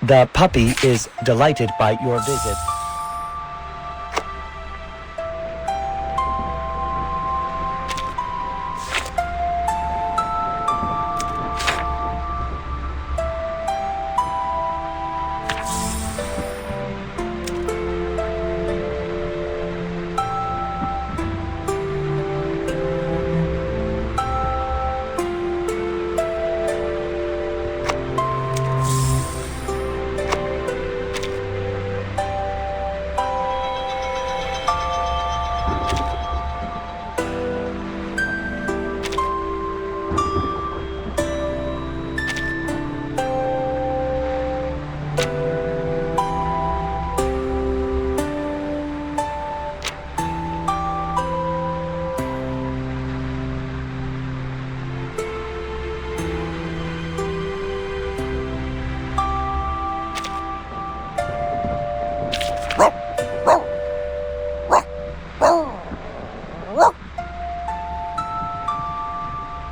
The puppy is delighted by your visit.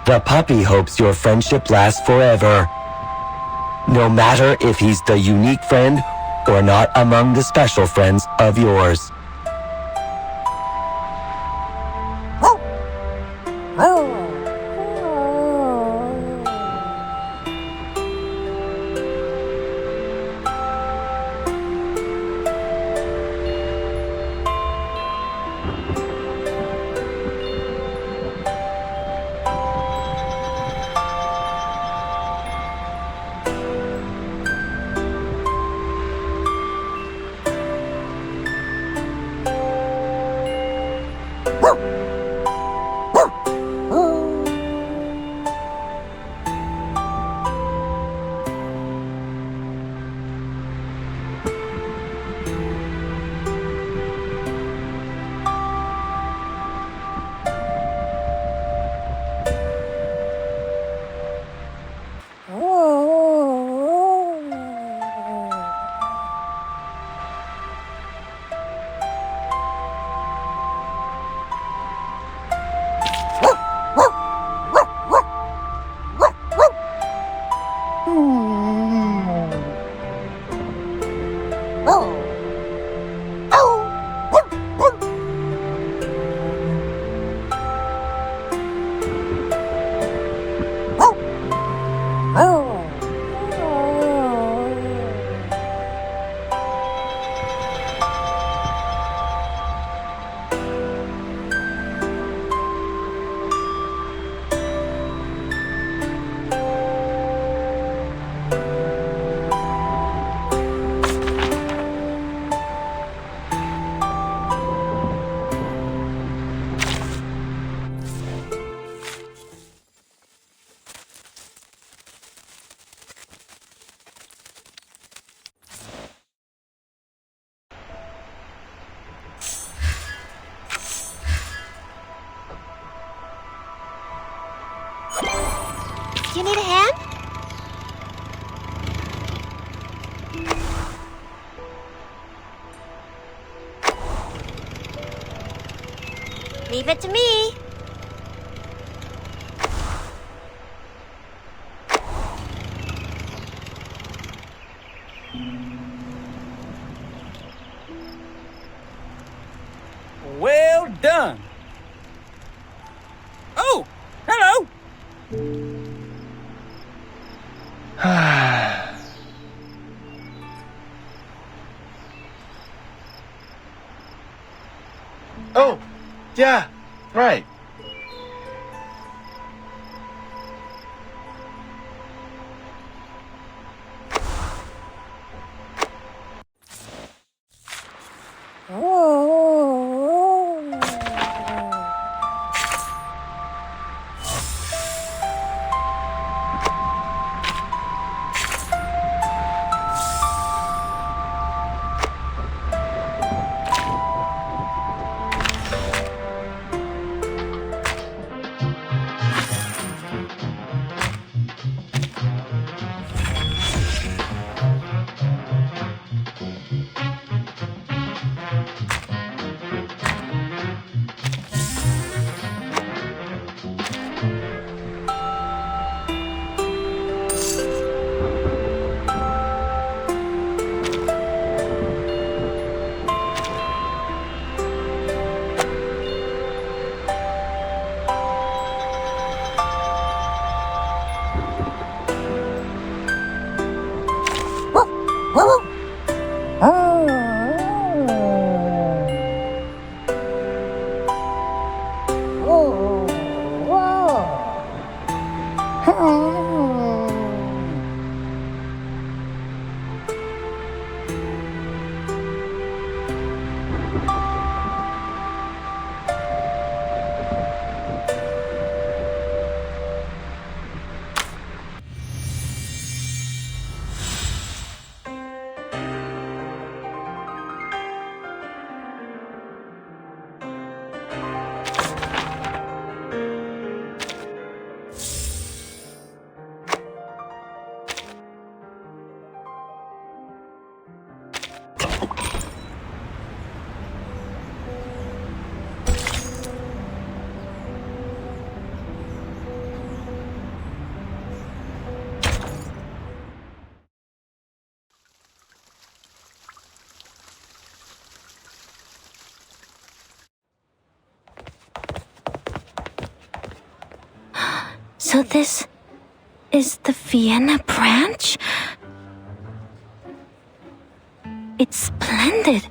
The puppy hopes your friendship lasts forever, no matter if he's the unique friend or not among the special friends of yours. You need a hand? Leave it to me. Well done. Oh, hello. Oh, yeah, right. So this is the Vienna branch? It's splendid.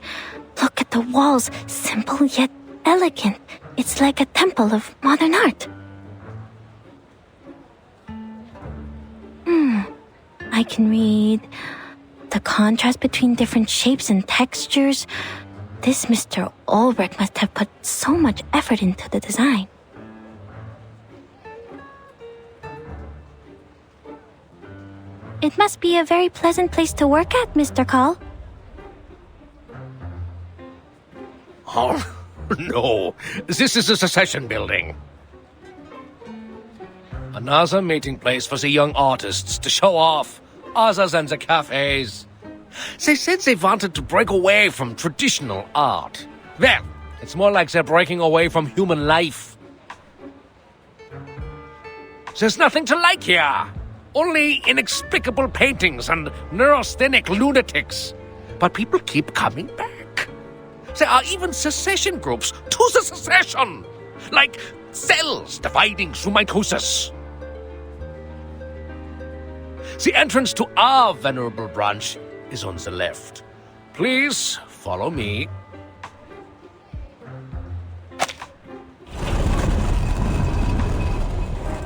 Look at the walls, simple yet elegant. It's like a temple of modern art. I can read the contrast between different shapes and textures. This Mr. Ulrich must have put so much effort into the design. It must be a very pleasant place to work at, Mr. Call. Oh, no. This is the Secession Building. Another meeting place for the young artists to show off, other than the cafes. They said they wanted to break away from traditional art. Well, it's more like they're breaking away from human life. There's nothing to like here. Only inexplicable paintings and neurasthenic lunatics. But people keep coming back. There are even secession groups to the secession. Like cells dividing through mitosis. The entrance to our venerable branch is on the left. Please follow me.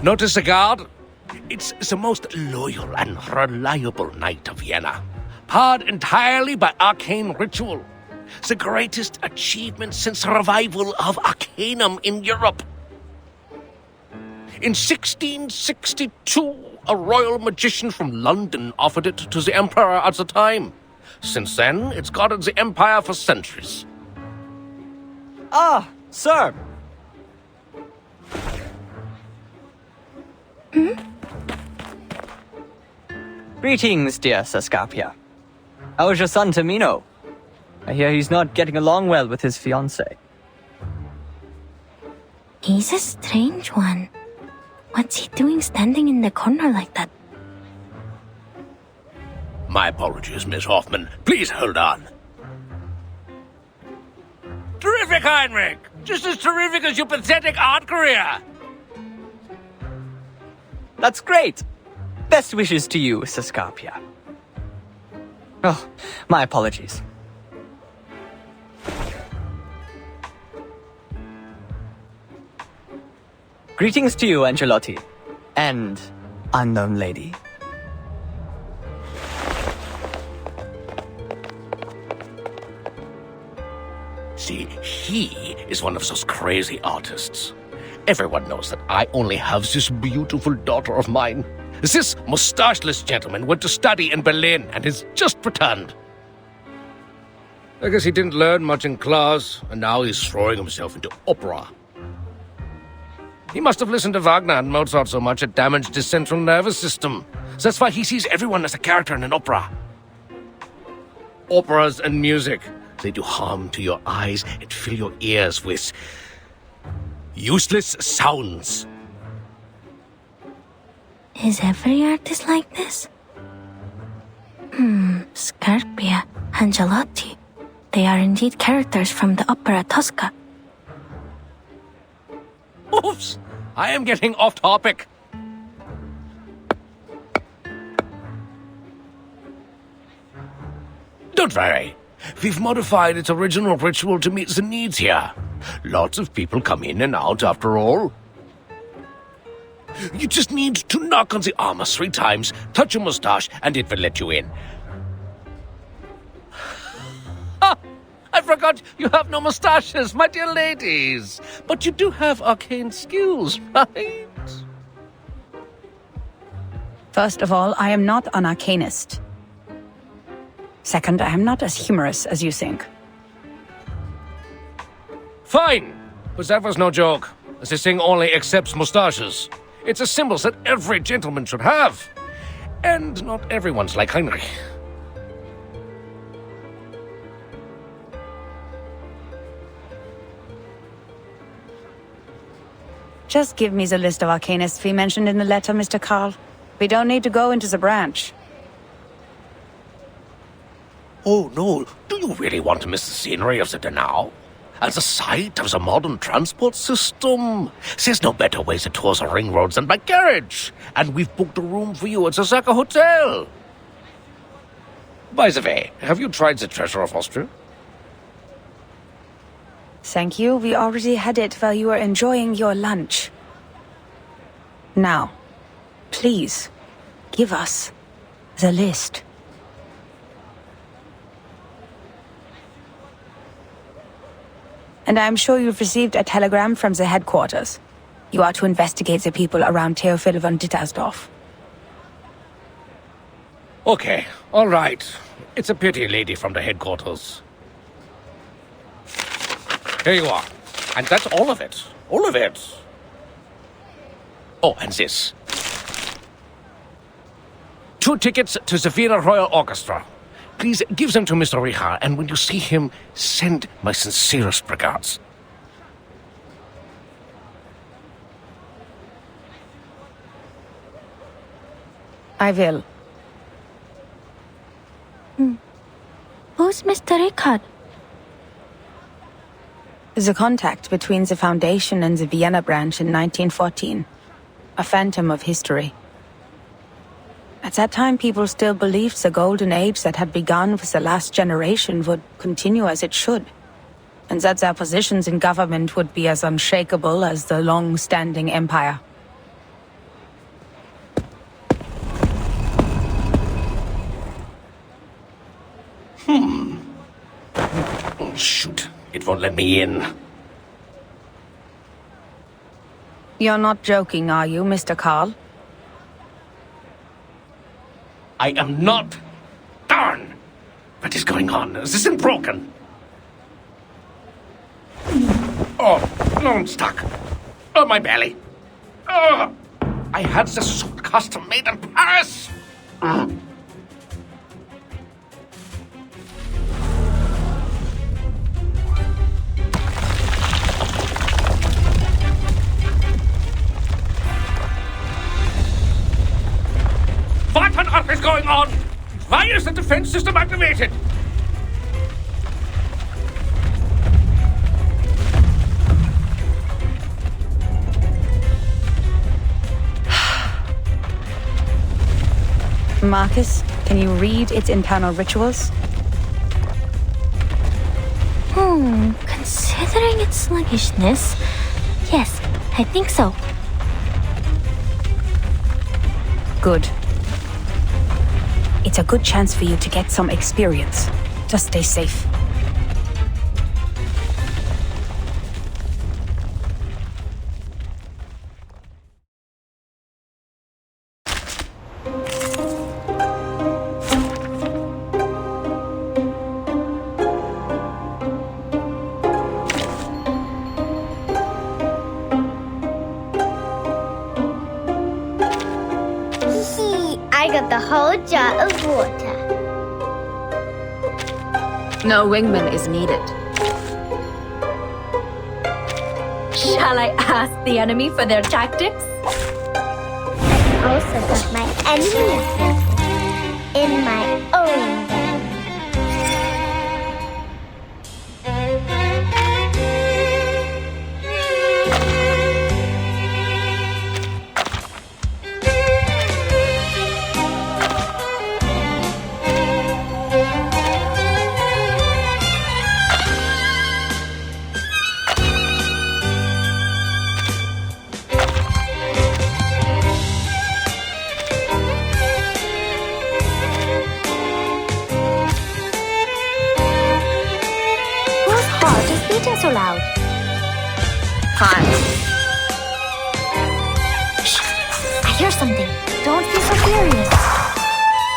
Notice the guard? It's the most loyal and reliable knight of Vienna, powered entirely by arcane ritual. The greatest achievement since the revival of Arcanum in Europe. In 1662, a royal magician from London offered it to the emperor at the time. Since then, it's guarded the empire for centuries. Ah, sir. Greetings, dear Saskapia. How is your son Tamino? I hear he's not getting along well with his fiancée. He's a strange one. What's he doing standing in the corner like that? My apologies, Miss Hoffman. Please hold on. Terrific, Heinrich! Just as terrific as your pathetic art career! That's great! Best wishes to you, Saskapia. Oh, my apologies. Greetings to you, Angelotti. And unknown lady. See, he is one of those crazy artists. Everyone knows that I only have this beautiful daughter of mine. This mustacheless gentleman went to study in Berlin and has just returned. I guess he didn't learn much in class, and now he's throwing himself into opera. He must have listened to Wagner and Mozart so much it damaged his central nervous system. That's why he sees everyone as a character in an opera. Operas and music, they do harm to your eyes and fill your ears with useless sounds. Is every artist like this? Scarpia, Angelotti. They are indeed characters from the opera Tosca. Oops! I am getting off topic. Don't worry. We've modified its original ritual to meet the needs here. Lots of people come in and out after all. You just need to knock on the armor 3 times, touch your mustache, and it will let you in. Ha! I forgot you have no mustaches, my dear ladies. But you do have arcane skills, right? First of all, I am not an arcanist. Second, I am not as humorous as you think. Fine, but that was no joke. This thing only accepts mustaches. It's a symbol that every gentleman should have. And not everyone's like Heinrich. Just give me the list of arcanists we mentioned in the letter, Mr. Carl. We don't need to go into the branch. Oh no, do you really want to miss the scenery of the Danao? As a site of the modern transport system, there's no better way to tour the ring roads than by carriage. And we've booked a room for you at the Zaka Hotel. By the way, have you tried the treasure of Austria? Thank you. We already had it while you were enjoying your lunch. Now, please, give us the list. And I'm sure you've received a telegram from the headquarters. You are to investigate the people around Theophil von Dittersdorf. Okay, all right. It's a pity, lady from the headquarters. Here you are. And that's all of it. All of it. Oh, and this. 2 tickets to the Vienna Royal Orchestra. Please give them to Mr. Richard, and when you see him, send my sincerest regards. I will. Who's Mr. Richard? The contact between the Foundation and the Vienna branch in 1914. A phantom of history. At that time, people still believed the golden age that had begun with the last generation would continue as it should, and that their positions in government would be as unshakable as the long-standing empire. Oh, shoot. It won't let me in. You're not joking, are you, Mr. Carl? I am not. Darn! What is going on? This isn't broken. Oh, no, I'm stuck. Oh, my belly. Oh, I had this suit custom made in Paris. What on earth is going on? Why is the defense system activated? Marcus, can you read its internal rituals? Considering its sluggishness, yes, I think so. Good. It's a good chance for you to get some experience. Just stay safe. I got the whole jar of water. No wingman is needed. Shall I ask the enemy for their tactics? I also got my enemy in my own gun. So loud. Time. Shh! I hear something. Don't be so furious.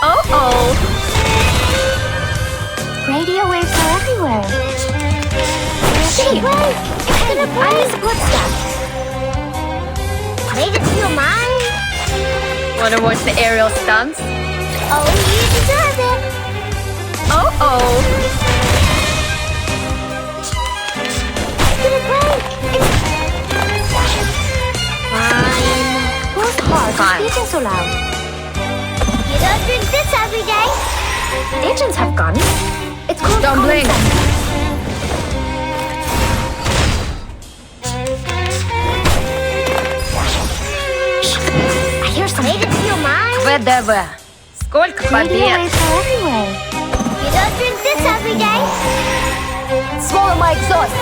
Oh. Radio waves are everywhere. Hey, wait! It's gonna break! I miss good stuff. Leave it to your mind. Wanna watch the aerial stunts? Oh, you deserve it. Oh. It's gonna break! car for Fine. speaking so loud. You don't drink this every day. Agents have guns. It's called Don't common blink. sense. I hear some. Made it to your mind. ВДВ. Сколько Radio побед. waves are everywhere. You don't drink this every day. Swallow my exhaust.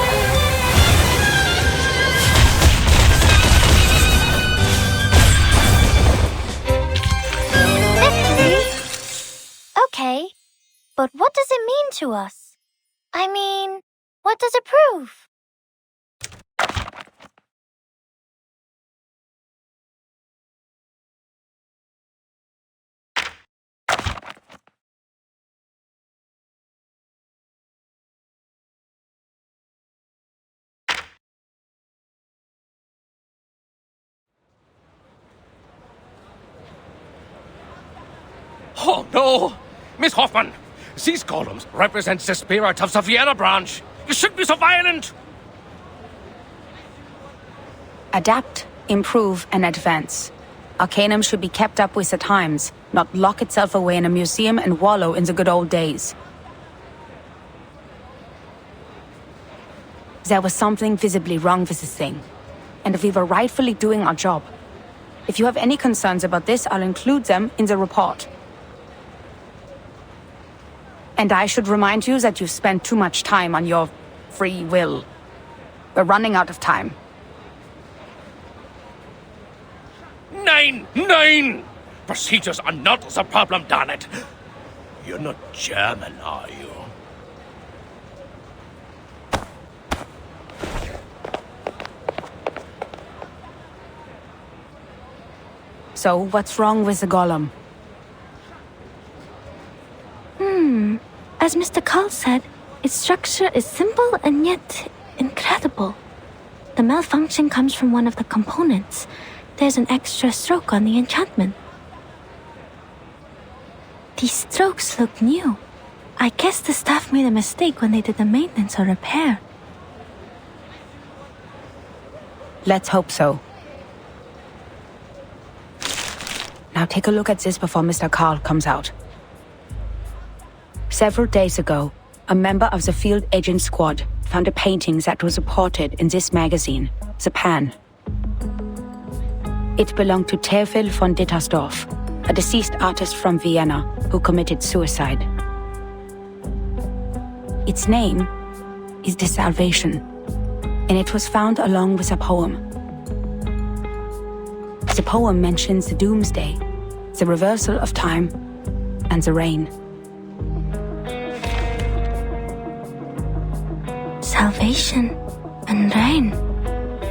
Victory? Okay, but what does it mean to us? I mean, what does it prove? Oh, no! Miss Hoffman, these columns represent the spirit of the Vienna branch. You shouldn't be so violent! Adapt, improve, and advance. Arcanum should be kept up with the times, not lock itself away in a museum and wallow in the good old days. There was something visibly wrong with this thing, and we were rightfully doing our job. If you have any concerns about this, I'll include them in the report. And I should remind you that you've spent too much time on your free will. We're running out of time. Nein! Nein! Procedures are not the problem, darn it! You're not German, are you? So, what's wrong with the golem? As Mr. Carl said, its structure is simple and yet incredible. The malfunction comes from one of the components. There's an extra stroke on the enchantment. These strokes look new. I guess the staff made a mistake when they did the maintenance or repair. Let's hope so. Now take a look at this before Mr. Carl comes out. Several days ago, a member of the field agent squad found a painting that was reported in this magazine, The Pan. It belonged to Theophil von Dittersdorf, a deceased artist from Vienna who committed suicide. Its name is The Salvation, and it was found along with a poem. The poem mentions the doomsday, the reversal of time, and the rain. Salvation and rain.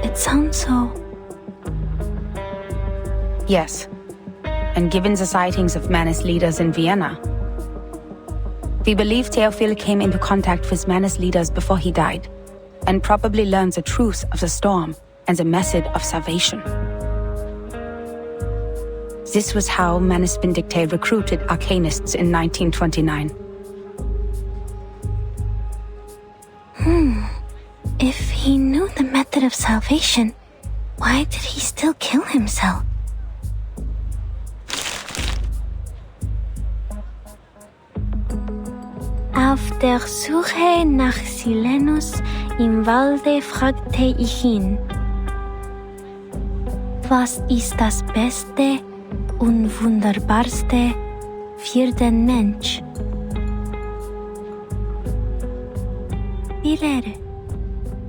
It sounds so... Yes, and given the sightings of Manus leaders in Vienna, we believe Theophil came into contact with Manus leaders before he died, and probably learned the truth of the storm and the method of salvation. This was how Manus Vindicte recruited arcanists in 1929. If he knew the method of salvation, why did he still kill himself? Auf der Suche nach Silenus im Walde fragte ich ihn: Was ist das Beste und Wunderbarste für den Mensch? Die Lehre,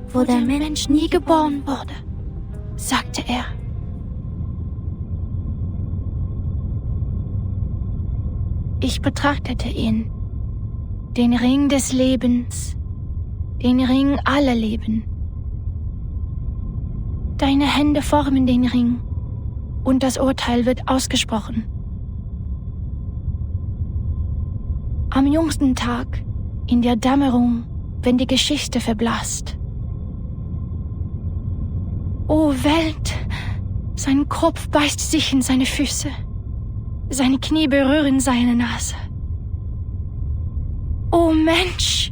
wo der Mensch nie geboren wurde, sagte er. Ich betrachtete ihn, den Ring des Lebens, den Ring aller Leben. Deine Hände formen den Ring und das Urteil wird ausgesprochen. Am jüngsten Tag, in der Dämmerung, wenn die Geschichte verblasst. O Welt, sein Kopf beißt sich in seine Füße, seine Knie berühren seine Nase. O Mensch,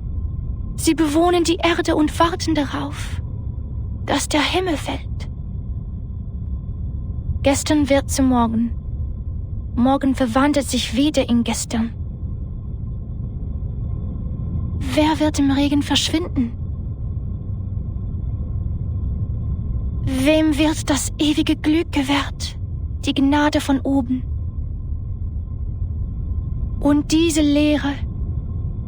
sie bewohnen die Erde und warten darauf, dass der Himmel fällt. Gestern wird zu morgen. Morgen verwandelt sich wieder in gestern. Wer wird im Regen verschwinden? Wem wird das ewige Glück gewährt, die Gnade von oben? Und diese Lehre,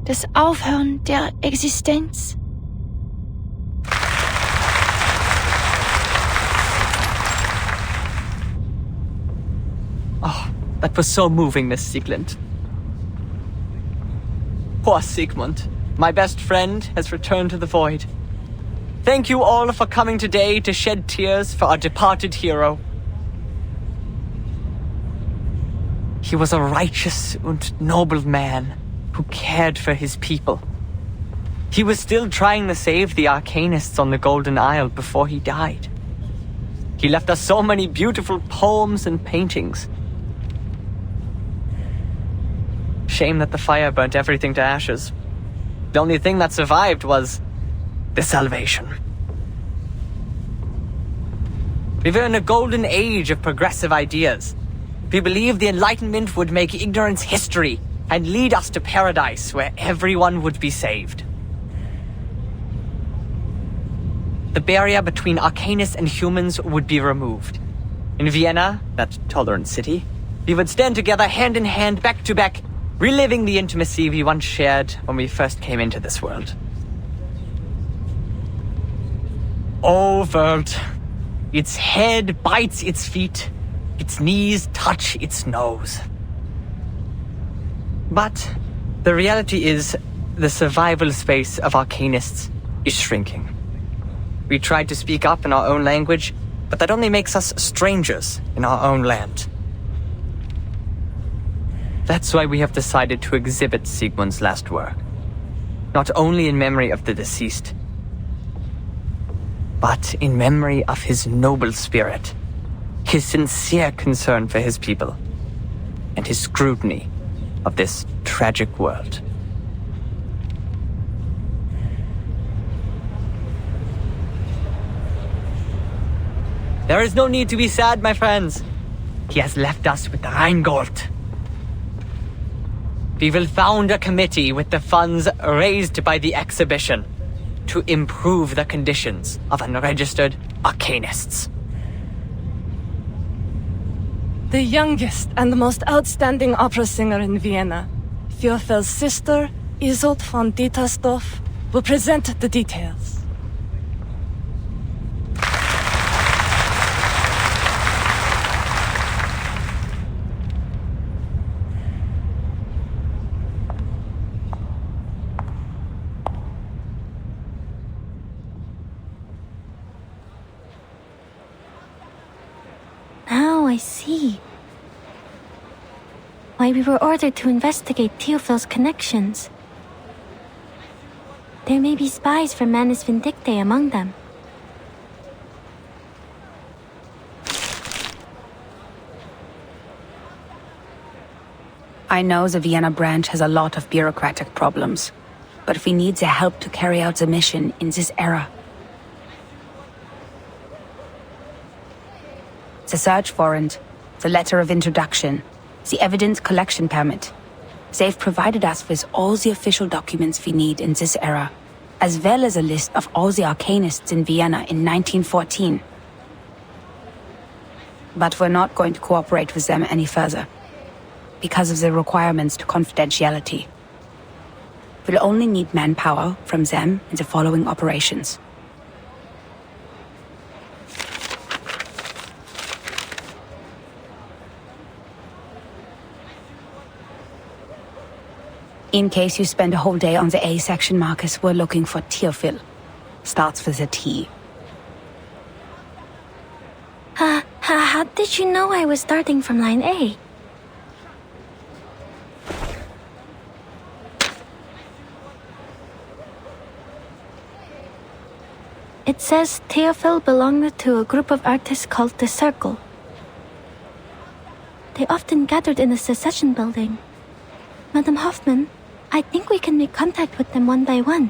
das Aufhören der Existenz? Oh, that was so moving, Miss Sieglund. Poor Sigmund, my best friend, has returned to the void. Thank you all for coming today to shed tears for our departed hero. He was a righteous and noble man who cared for his people. He was still trying to save the Arcanists on the Golden Isle before he died. He left us so many beautiful poems and paintings. Shame that the fire burnt everything to ashes. The only thing that survived was the salvation. We were in a golden age of progressive ideas. We believed the Enlightenment would make ignorance history and lead us to paradise where everyone would be saved. The barrier between Arcanists and humans would be removed. In Vienna, that tolerant city, we would stand together hand in hand, back to back, reliving the intimacy we once shared when we first came into this world. Oh, world. Its head bites its feet. Its knees touch its nose. But the reality is, the survival space of Arcanists is shrinking. We tried to speak up in our own language, but that only makes us strangers in our own land. That's why we have decided to exhibit Sigmund's last work. Not only in memory of the deceased, but in memory of his noble spirit, his sincere concern for his people, and his scrutiny of this tragic world. There is no need to be sad, my friends. He has left us with the Rheingold. We will found a committee with the funds raised by the exhibition to improve the conditions of unregistered Arcanists. The youngest and most outstanding opera singer in Vienna, Theophel's sister, Isolde von Dietersdorf, will present the details. Now I see why we were ordered to investigate Theophel's connections. There may be spies from Manus Vindictae among them. I know the Vienna branch has a lot of bureaucratic problems, but we need the help to carry out the mission in this era. The search warrant, the letter of introduction, the evidence collection permit. They've provided us with all the official documents we need in this era, as well as a list of all the Arcanists in Vienna in 1914. But we're not going to cooperate with them any further, because of the requirements to confidentiality. We'll only need manpower from them in the following operations. In case you spend a whole day on the A section, Marcus, we're looking for Theophil. Starts with a T. How did you know I was starting from line A? It says Theophil belonged to a group of artists called the Circle. They often gathered in the Secession Building. Madam Hoffman, I think we can make contact with them one by one.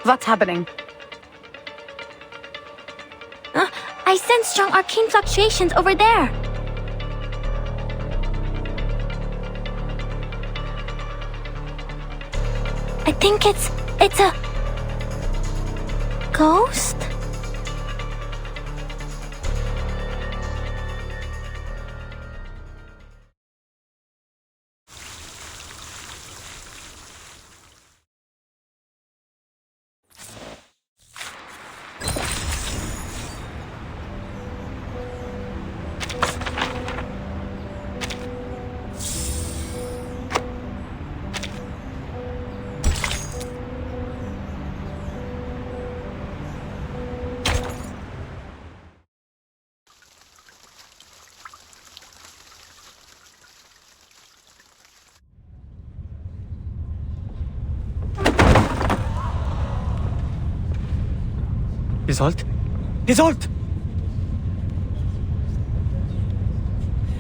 What's happening? I sense strong arcane fluctuations over there. I think it's a ghost? Isolde!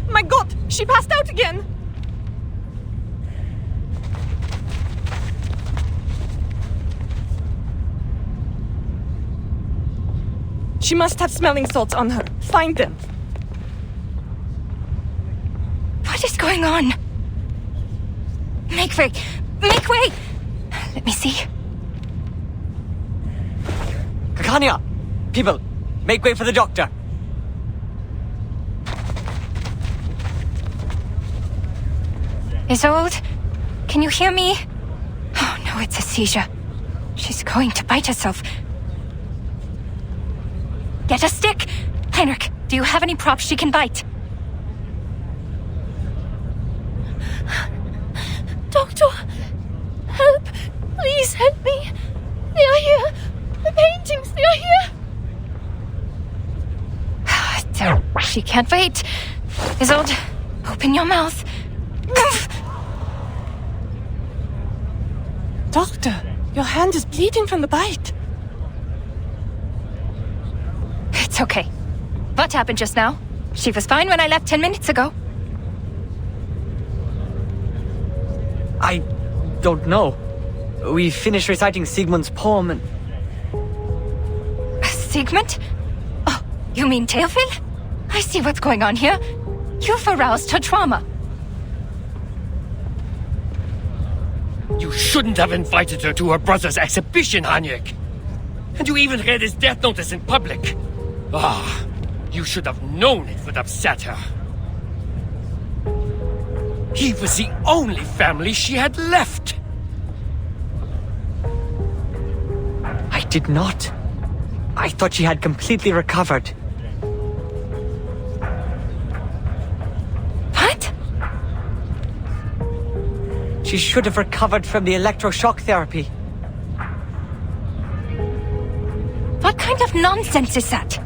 My god, she passed out again! She must have smelling salts on her. Find them. What is going on? Make way! Make way! Let me see. Kakania! People, make way for the doctor. Isolde, can you hear me? Oh no, it's a seizure. She's going to bite herself. Get a stick! Heinrich, do you have any props she can bite? Doctor, help! Please help me! They are here! The paintings, they are here! She can't wait. Isolde, open your mouth. Doctor, your hand is bleeding from the bite. It's okay. What happened just now? She was fine when I left 10 minutes ago. I don't know. We finished reciting Sigmund's poem and... Sigmund? Oh, you mean Theophil? I see what's going on here. You've aroused her trauma. You shouldn't have invited her to her brother's exhibition, Heinrich. And you even read his death notice in public. Ah, you should have known it would upset her. He was the only family she had left. I did not. I thought she had completely recovered. What? She should have recovered from the electroshock therapy. What kind of nonsense is that?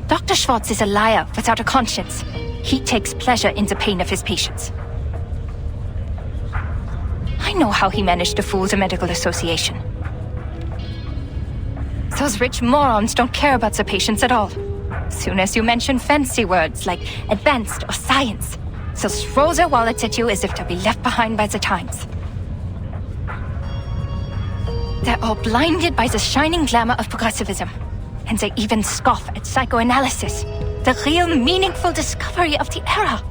Dr. Schwartz is a liar without a conscience. He takes pleasure in the pain of his patients. I know how he managed to fool the medical association. Those rich morons don't care about the patients at all. As soon as you mention fancy words like advanced or science, they'll throw their wallets at you as if to be left behind by the times. They're all blinded by the shining glamour of progressivism. And they even scoff at psychoanalysis, the real meaningful discovery of the era.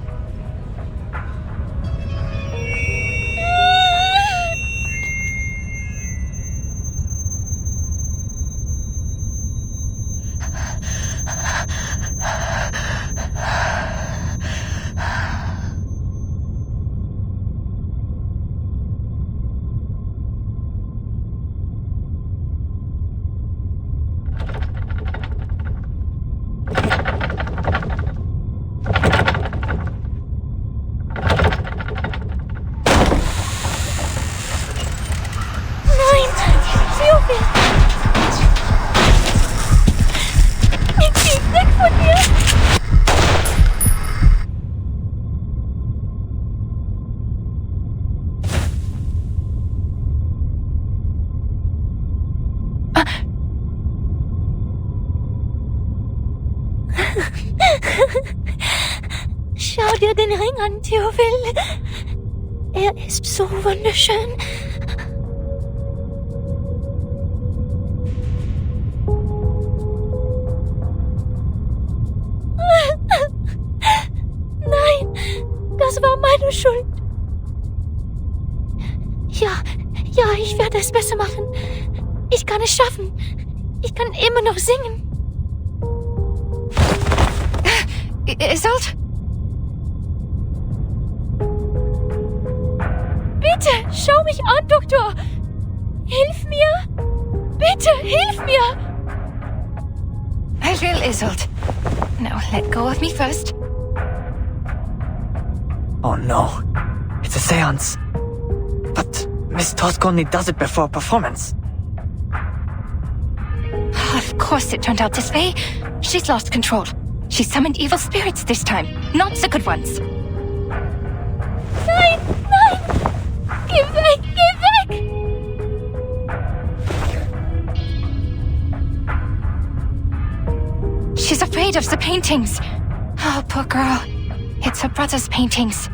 Schau dir den Ring an, Theophil. Er ist so wunderschön. werde es besser machen. Ich kann es schaffen. Ich kann immer noch singen. Isolde? Bitte, schau mich an, Doktor. Hilf mir. Bitte, hilf mir. I will, Isolde. Now let go of me first. Oh no. It's a seance. But Miss Tosk only does it before a performance. Of course it turned out this way. She's lost control. She summoned evil spirits this time, not the good ones. Nein, nein. Geh weg, geh weg. She's afraid of the paintings. Oh, poor girl. It's her brother's paintings.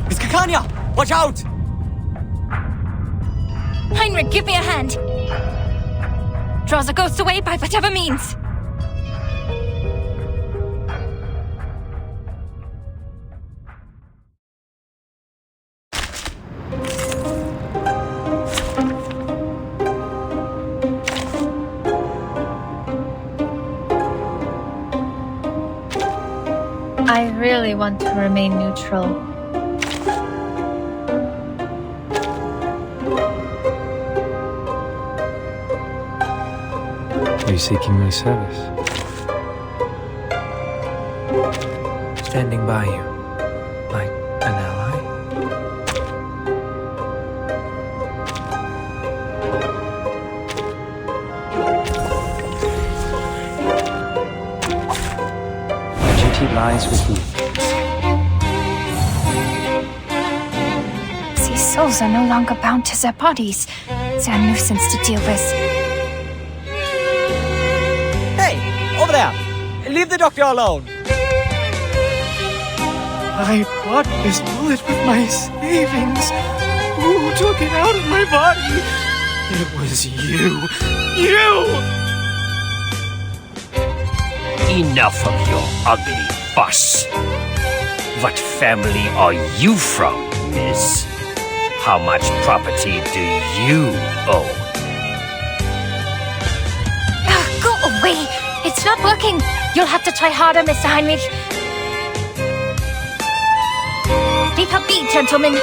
Miss Kakanya! Watch out! Heinrich, give me a hand. Draw the ghosts away by whatever means. I really want to remain neutral. Are you seeking my service? Standing by you, like an ally? My duty lies with you. These souls are no longer bound to their bodies. They're a nuisance to deal with. Over there! Leave the doctor alone! I bought this bullet with my savings. Who took it out of my body? It was you. You! Enough of your ugly fuss. What family are you from, miss? How much property do you own? Go away! It's not working! You'll have to try harder, Mr. Heinrich. Leave her be, gentlemen.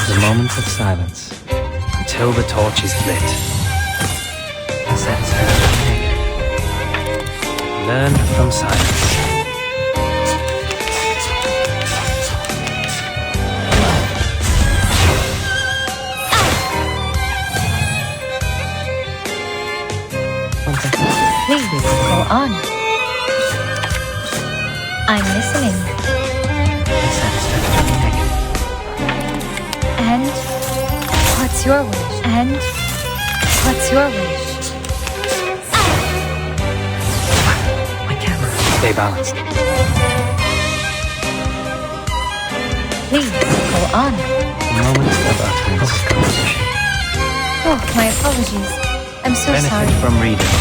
The moment of silence, until the torch is lit. Sense her. Learn from silence. Please go on. I'm listening. And what's your wish? And what's your wish? My camera. Stay balanced. Please go on. The moment of utterance comes. Oh, my apologies. I'm so Benefit sorry. from reading.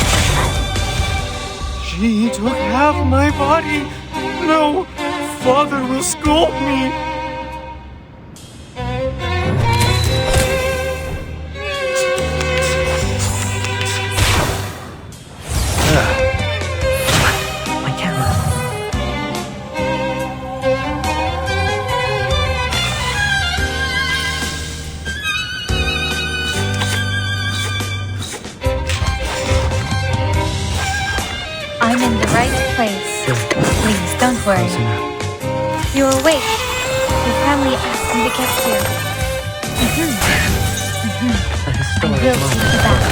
She took half my body. No, Father will scold me. My camera. place. Please, don't worry. You're awake. Your family asked me to get you. I will take you back.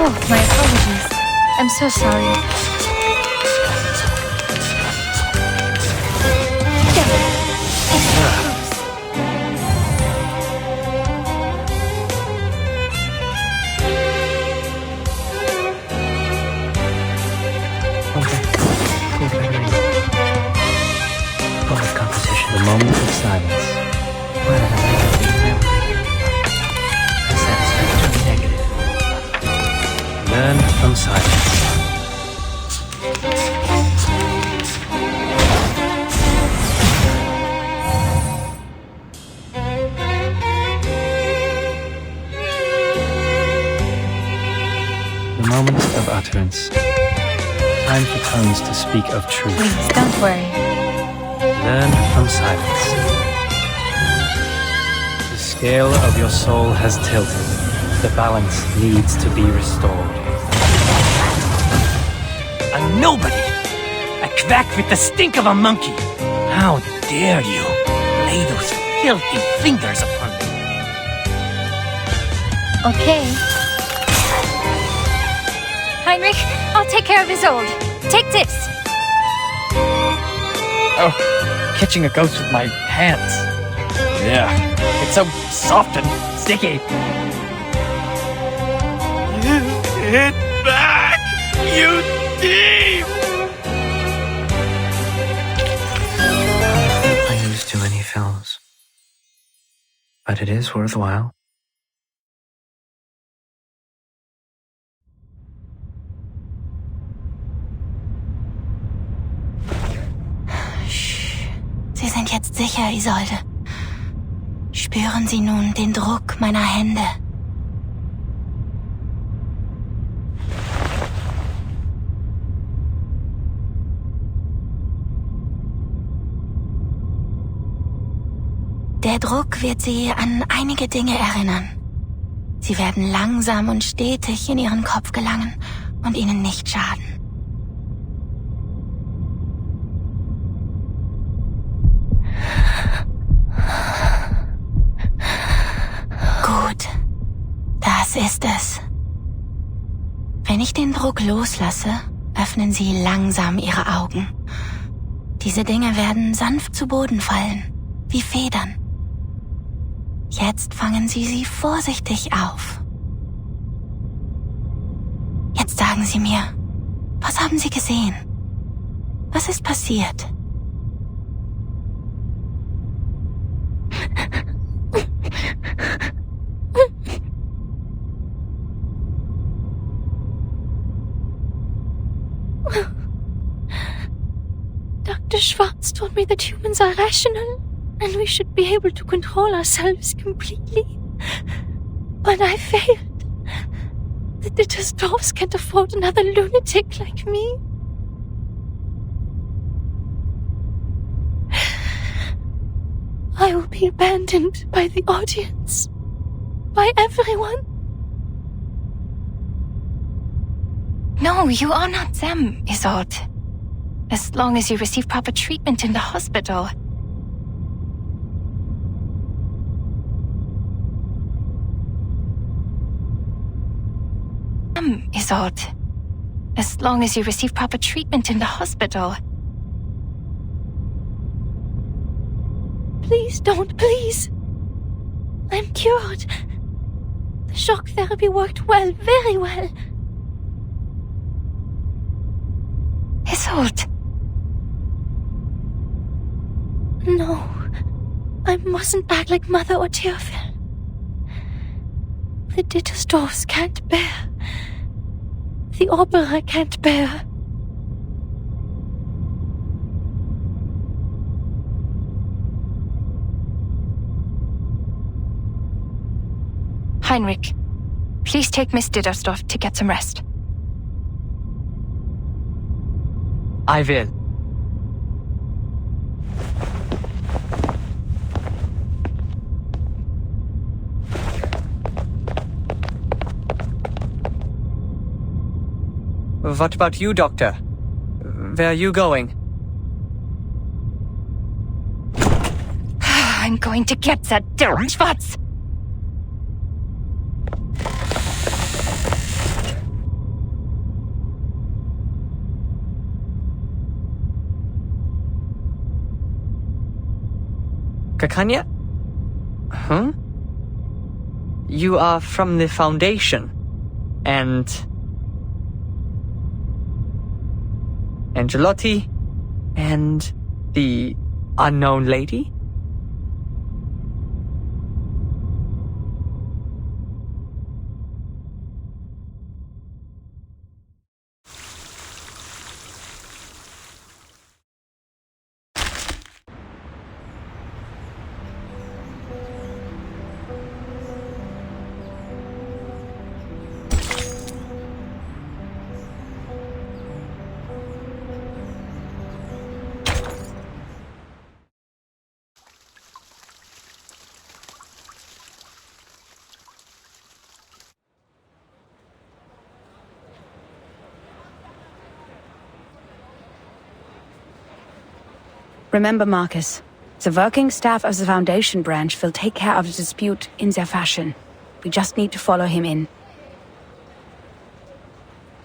Oh, my apologies. I'm so sorry. The moment of silence. What a amazing memory. A satisfactory negative. Learn from silence. The moment of utterance. Time for tongues to speak of truth. Please, don't worry. Learn from silence. The scale of your soul has tilted. The balance needs to be restored. A nobody! A quack with the stink of a monkey! How dare you lay those filthy fingers upon me? Okay. Heinrich, I'll take care of Isolde. Take this. Oh, catching a ghost with my hands. Yeah, it's so soft and sticky. Give it back, you thief! I use too many films. But it is worthwhile. Sie sind jetzt sicher, Isolde. Spüren Sie nun den Druck meiner Hände. Der Druck wird Sie an einige Dinge erinnern. Sie werden langsam und stetig in Ihren Kopf gelangen und Ihnen nicht schaden. Gut, das ist es. Wenn ich den Druck loslasse, öffnen Sie langsam Ihre Augen. Diese Dinge werden sanft zu Boden fallen, wie Federn. Jetzt fangen Sie sie vorsichtig auf. Jetzt sagen Sie mir, was haben Sie gesehen? Was ist passiert? Dr. Schwartz told me that humans are rational and we should be able to control ourselves completely. But I failed. The Dittersdorfs can't afford another lunatic like me. I will be abandoned by the audience. By everyone. No, you are not them, Isolde. As long as you receive proper treatment in the hospital. Isolde. As long as you receive proper treatment in the hospital. Please don't, please. I'm cured. The shock therapy worked well, very well. Isolde. No, I mustn't act like Mother or Teofil. The Dittersdorfs can't bear. The opera can't bear. Heinrich, please take Miss Dittersdorf to get some rest. I will. What about you, Doctor? Where are you going? I'm going to get that Schwarz! Kakanya? Huh? You are from the Foundation. And Angelotti and the unknown lady? Remember, Marcus, the working staff of the Foundation branch will take care of the dispute in their fashion. We just need to follow him in.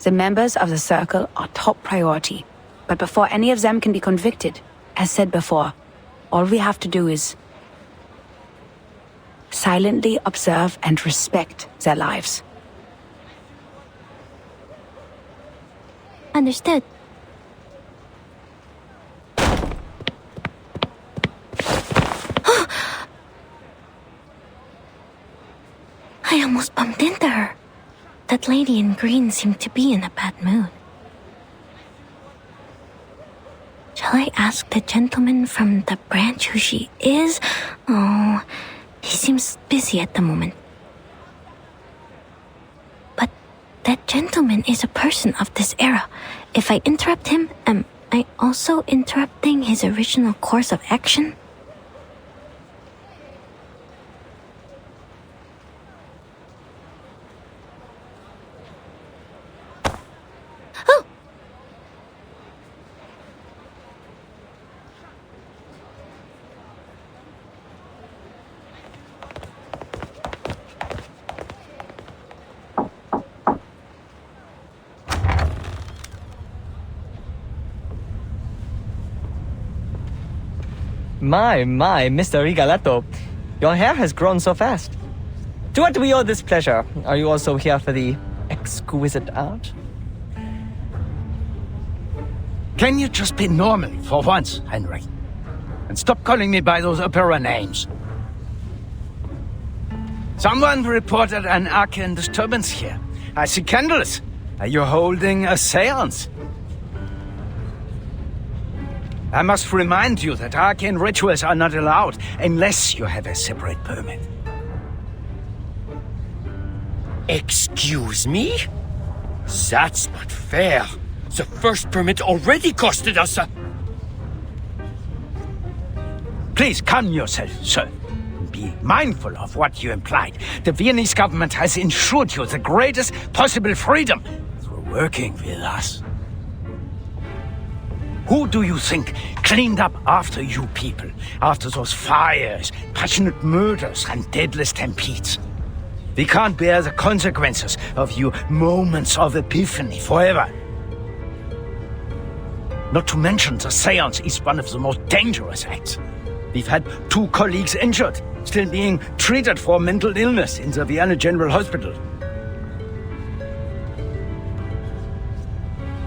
The members of the Circle are top priority, but before any of them can be convicted, as said before, all we have to do is silently observe and respect their lives. Understood. I almost bumped into her. That lady in green seemed to be in a bad mood. Shall I ask the gentleman from the branch who she is? Oh, he seems busy at the moment. But that gentleman is a person of this era. If I interrupt him, am I also interrupting his original course of action? My, Mr. Rigoletto. Your hair has grown so fast. To what do we owe this pleasure? Are you also here for the exquisite art? Can you just be normal for once, Henry? And stop calling me by those opera names. Someone reported an arcane disturbance here. I see candles. Are you holding a seance? I must remind you that arcane rituals are not allowed unless you have a separate permit. Excuse me? That's not fair. The first permit already costed us a... Please calm yourself, sir. Be mindful of what you implied. The Viennese government has ensured you the greatest possible freedom through working with us. Who do you think cleaned up after you people? After those fires, passionate murders, and deadly stampedes? We can't bear the consequences of your moments of epiphany forever. Not to mention the seance is one of the most dangerous acts. We've had 2 colleagues injured, still being treated for mental illness in the Vienna General Hospital.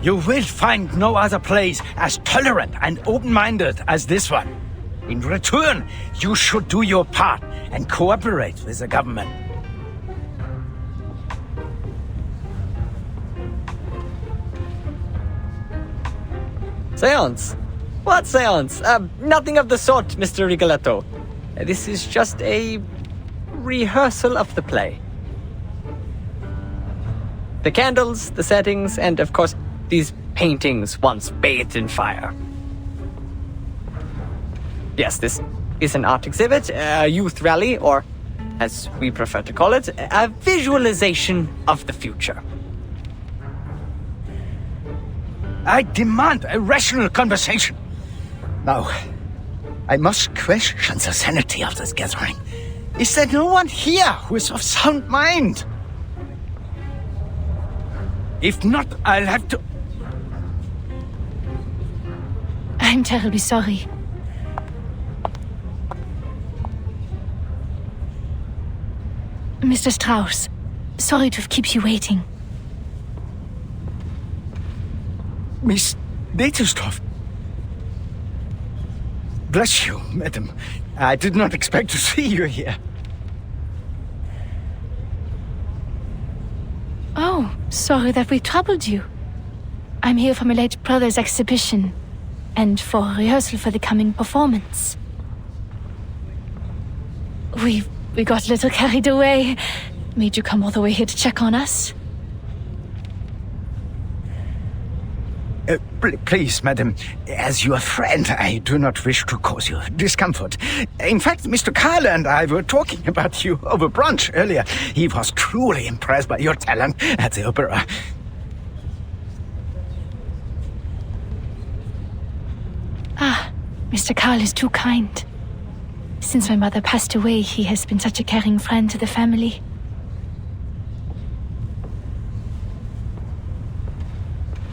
You will find no other place as tolerant and open-minded as this one. In return, you should do your part and cooperate with the government. Seance? What seance? Nothing of the sort, Mr. Rigoletto. This is just a rehearsal of the play. The candles, the settings, and of course, these paintings once bathed in fire. Yes, this is an art exhibit, a youth rally, or, as we prefer to call it, a visualization of the future. I demand a rational conversation. Now, I must question the sanity of this gathering. Is there no one here who is of sound mind? If not, I'll have to... I'm terribly sorry. Mr. Strauss, sorry to keep you waiting. Miss Netelstorff. Bless you, madam. I did not expect to see you here. Oh, sorry that we troubled you. I'm here for my late brother's exhibition and for rehearsal for the coming performance. We got a little carried away. Made you come all the way here to check on us. Please, madam, as your friend, I do not wish to cause you discomfort. In fact, Mr. Carl and I were talking about you over brunch earlier. He was truly impressed by your talent at the opera. Ah, Mr. Carl is too kind. Since my mother passed away, he has been such a caring friend to the family.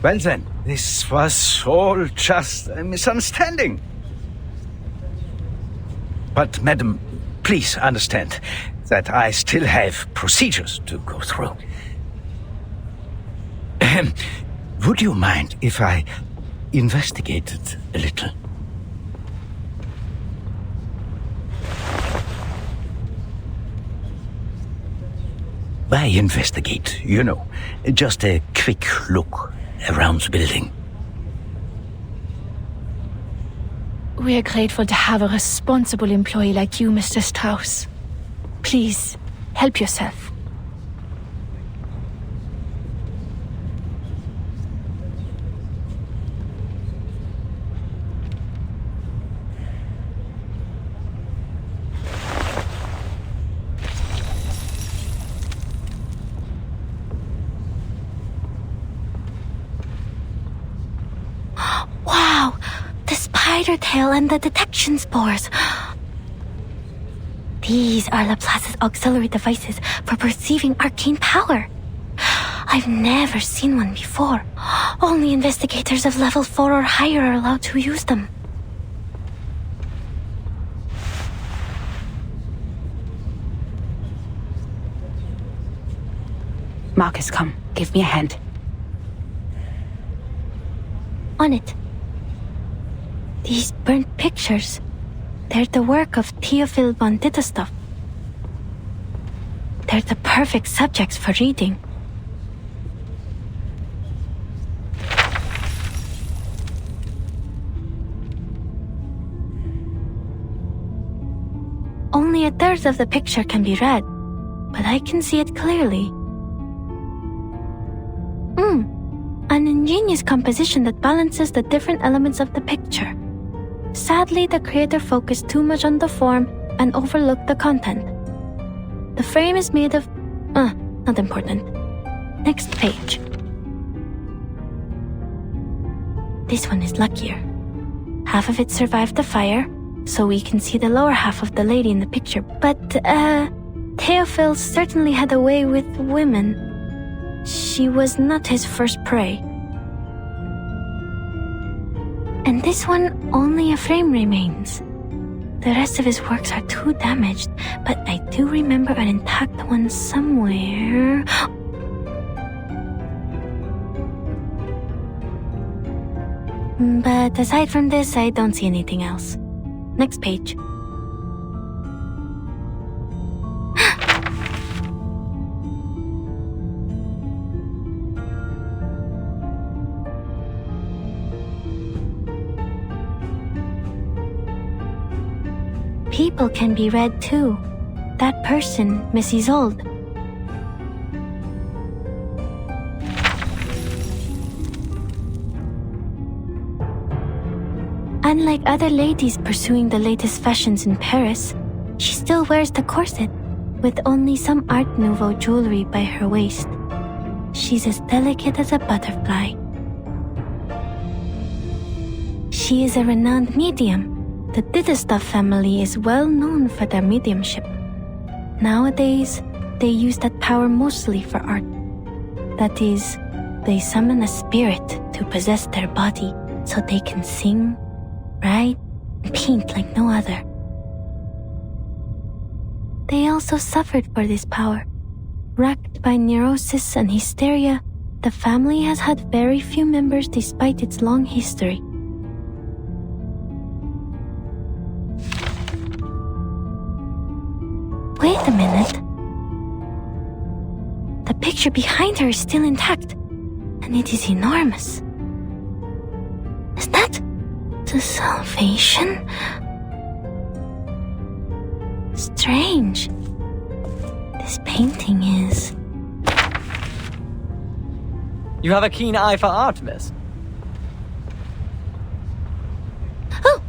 Well then, this was all just a misunderstanding. But, madam, please understand that I still have procedures to go through. Would you mind if I investigated a little? By investigate, you know, just a quick look around the building. We are grateful to have a responsible employee like you, Mr. Strauss. Please, help yourself. Wow! The spider tail and the detection spores. These are Laplace's auxiliary devices for perceiving arcane power. I've never seen one before. Only investigators of level 4 or higher are allowed to use them. Marcus, come. Give me a hand. On it. These burnt pictures. They're the work of Theophil von Ditterstoff. They're the perfect subjects for reading. Only a third of the picture can be read, but I can see it clearly. An ingenious composition that balances the different elements of the picture. Sadly, the creator focused too much on the form and overlooked the content. The frame is made of... not important. Next page. This one is luckier. Half of it survived the fire, so we can see the lower half of the lady in the picture. But, Theophil certainly had a way with women. She was not his first prey. And this one, only a frame remains. The rest of his works are too damaged, but I do remember an intact one somewhere. But aside from this, I don't see anything else. Next page. People can be read too. That person, Miss Isolde. Unlike other ladies pursuing the latest fashions in Paris, she still wears the corset, with only some Art Nouveau jewelry by her waist. She's as delicate as a butterfly. She is a renowned medium. The Dittestov family is well known for their mediumship. Nowadays, they use that power mostly for art. That is, they summon a spirit to possess their body so they can sing, write, and paint like no other. They also suffered for this power. Racked by neurosis and hysteria, the family has had very few members despite its long history. Wait a minute. The picture behind her is still intact, and it is enormous. Is that the Salvation? Strange. This painting is... You have a keen eye for art, miss. Oh!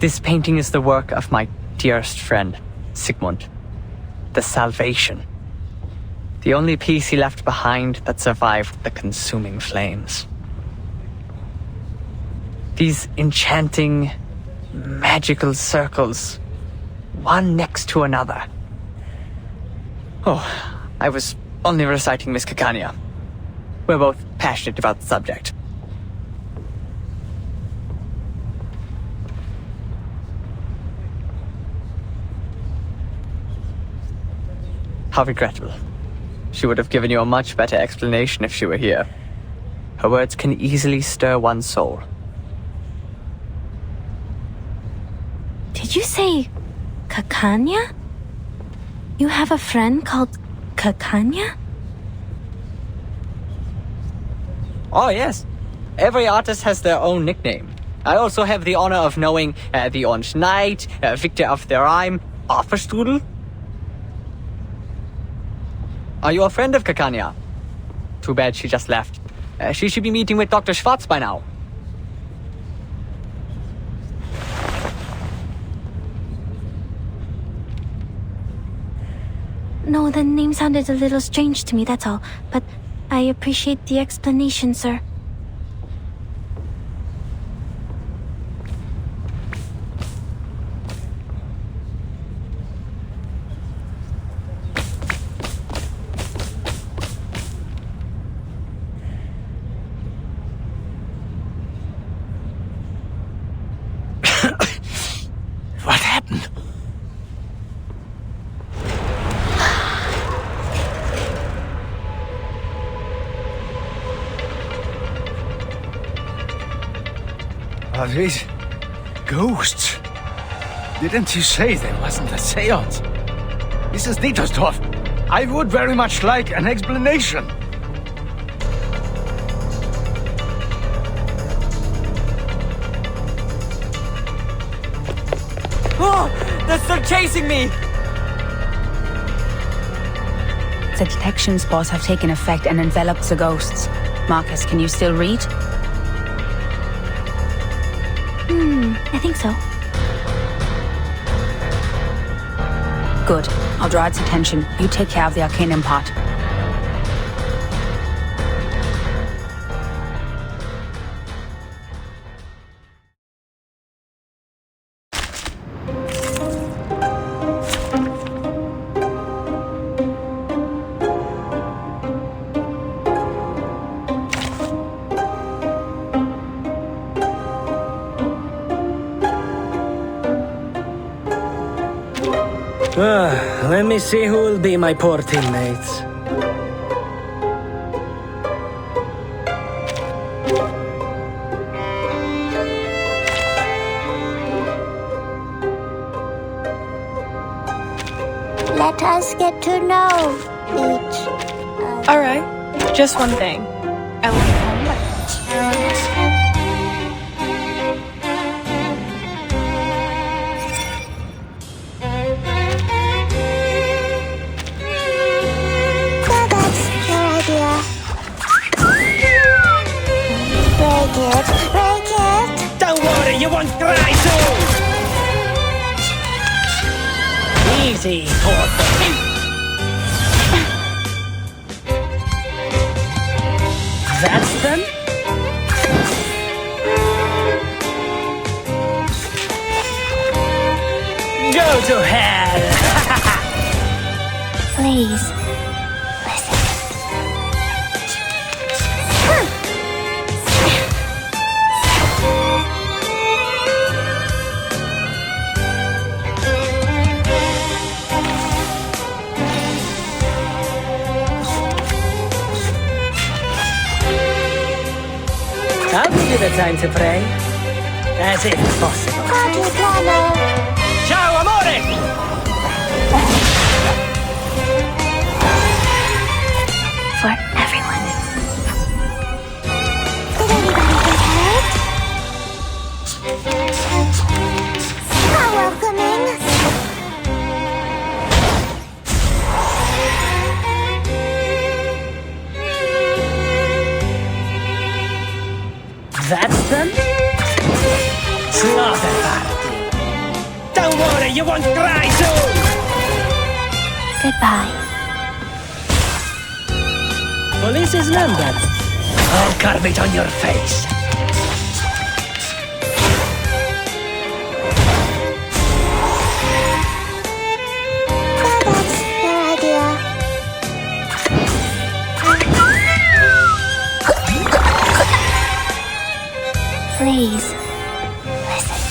This painting is the work of my dearest friend, Sigmund. The Salvation. The only piece he left behind that survived the consuming flames. These enchanting, magical circles, one next to another. Oh, I was only reciting Miss Kakania. We're both passionate about the subject. How regrettable. She would have given you a much better explanation if she were here. Her words can easily stir one's soul. Did you say Kakania? You have a friend called Kakania? Oh, yes. Every artist has their own nickname. I also have the honor of knowing the Orange Knight, Victor of the Rhyme, Offerstrudel. Are you a friend of Kakania? Too bad she just left. She should be meeting with Dr. Schwartz by now. No, the name sounded a little strange to me, that's all. But I appreciate the explanation, sir. What happened? Are these ghosts? Didn't you say there wasn't a seance? Mrs. Dietersdorf, I would very much like an explanation. Oh, they're still chasing me! The detection spores have taken effect and enveloped the ghosts. Marcus, can you still read? I think so. Good. I'll draw its attention. You take care of the arcanum part. Let me see who will be my poor teammates. Let us get to know each other. Alright, just one thing. I went home by Break it! Don't worry, you won't cry soon! Easy, poor thing. them? Go to hell! Please, listen. I'll give you the time to pray. As if possible. Ciao, amore! For everyone. Did anybody get hurt? How welcoming. That's them? Slaughter party. Don't worry, you won't cry soon! Goodbye. Police is numbered. I'll carve it on your face. That's their idea. Please, listen.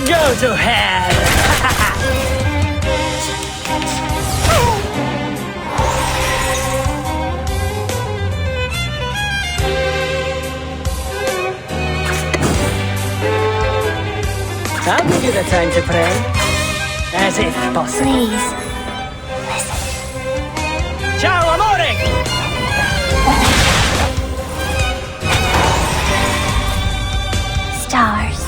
Go to hell! I'll give you the time to pray. As if possible. Please, listen. Ciao, amore! Stars.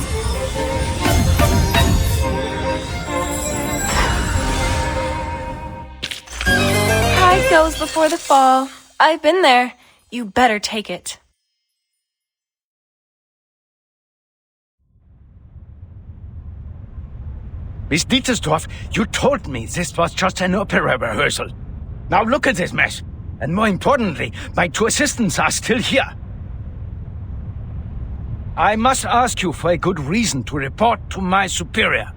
Pride goes before the fall. I've been there. You better take it. Miss Dietersdorf, you told me this was just an opera rehearsal. Now look at this mess. And more importantly, my two assistants are still here. I must ask you for a good reason to report to my superior.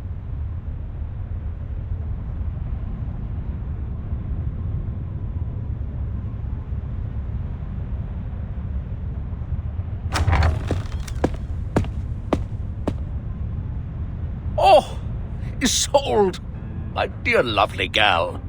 Oh, Isolde, my dear lovely gal.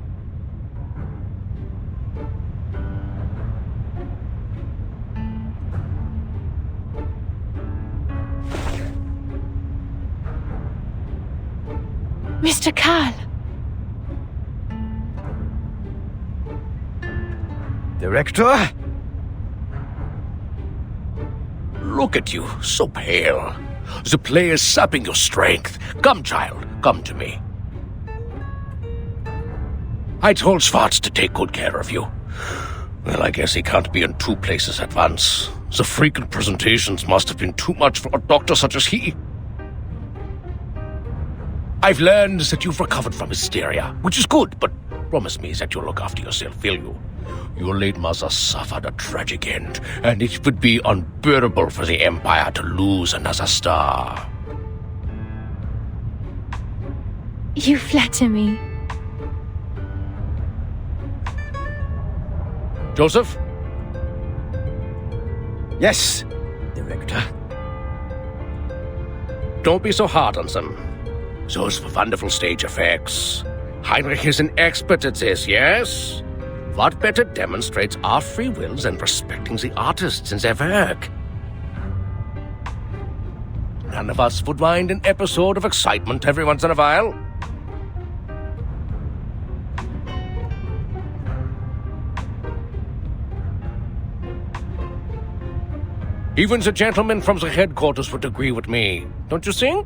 Mr. Karl. Director? Look at you, so pale. The play is sapping your strength. Come, child, come to me. I told Schwartz to take good care of you. Well, I guess he can't be in two places at once. The frequent presentations must have been too much for a doctor such as he. I've learned that you've recovered from hysteria, which is good, but promise me that you'll look after yourself, will you? Your late mother suffered a tragic end, and it would be unbearable for the Empire to lose another star. You flatter me. Joseph? Yes, Director. Don't be so hard on them. Those wonderful stage effects. Heinrich is an expert at this, yes? What better demonstrates our free will than respecting the artists in their work? None of us would mind an episode of excitement every once in a while. Even the gentlemen from the headquarters would agree with me, don't you think?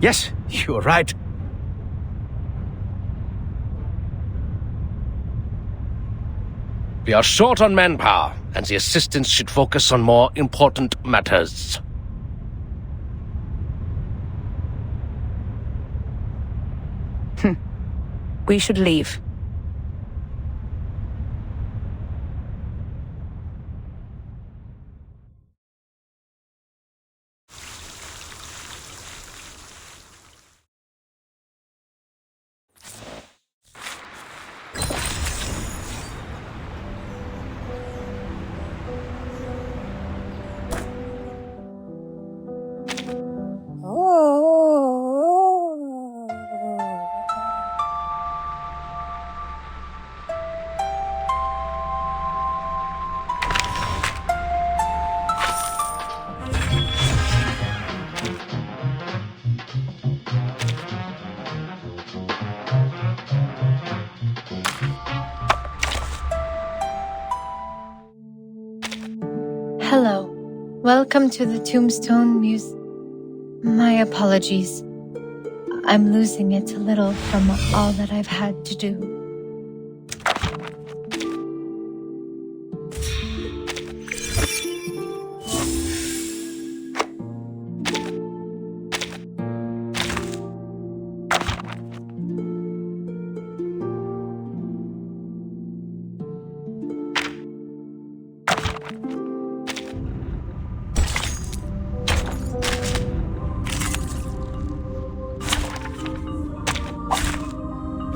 Yes, you're right. We are short on manpower, and the assistants should focus on more important matters. We should leave. Hello. Welcome to the Tombstone Muse. My apologies. I'm losing it a little from all that I've had to do.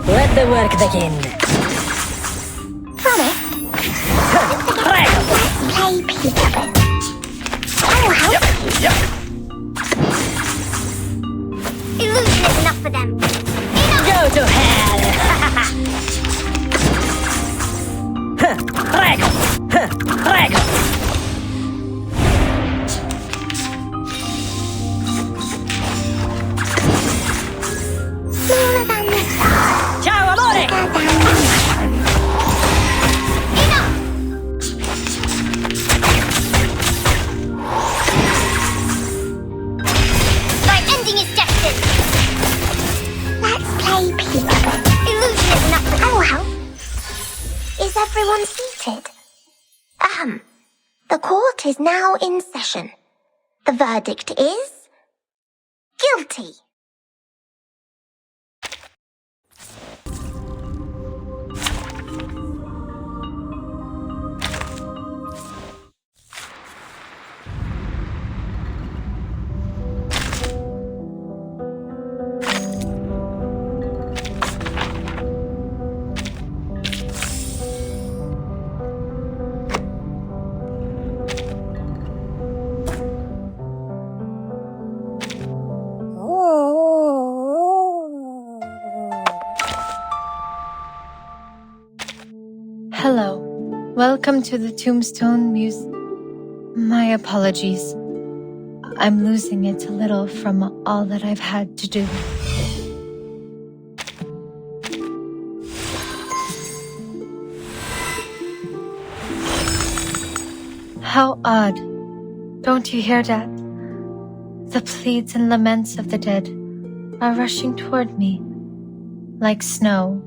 Let the work begin. Promise? Play peekaboo. I will help you. Yep. Illusion is enough for them. Go to hell! Prego! Prego! Smaller than the stars. Ciao, amore! My ending is destined. Let's play peekaboo. Illusion is enough for... I will help. Is everyone seated? The court is now in session. The verdict is... guilty. Hello. Welcome to the Tombstone Muse. My apologies. I'm losing it a little from all that I've had to do. How odd. Don't you hear that? The pleads and laments of the dead are rushing toward me, like snow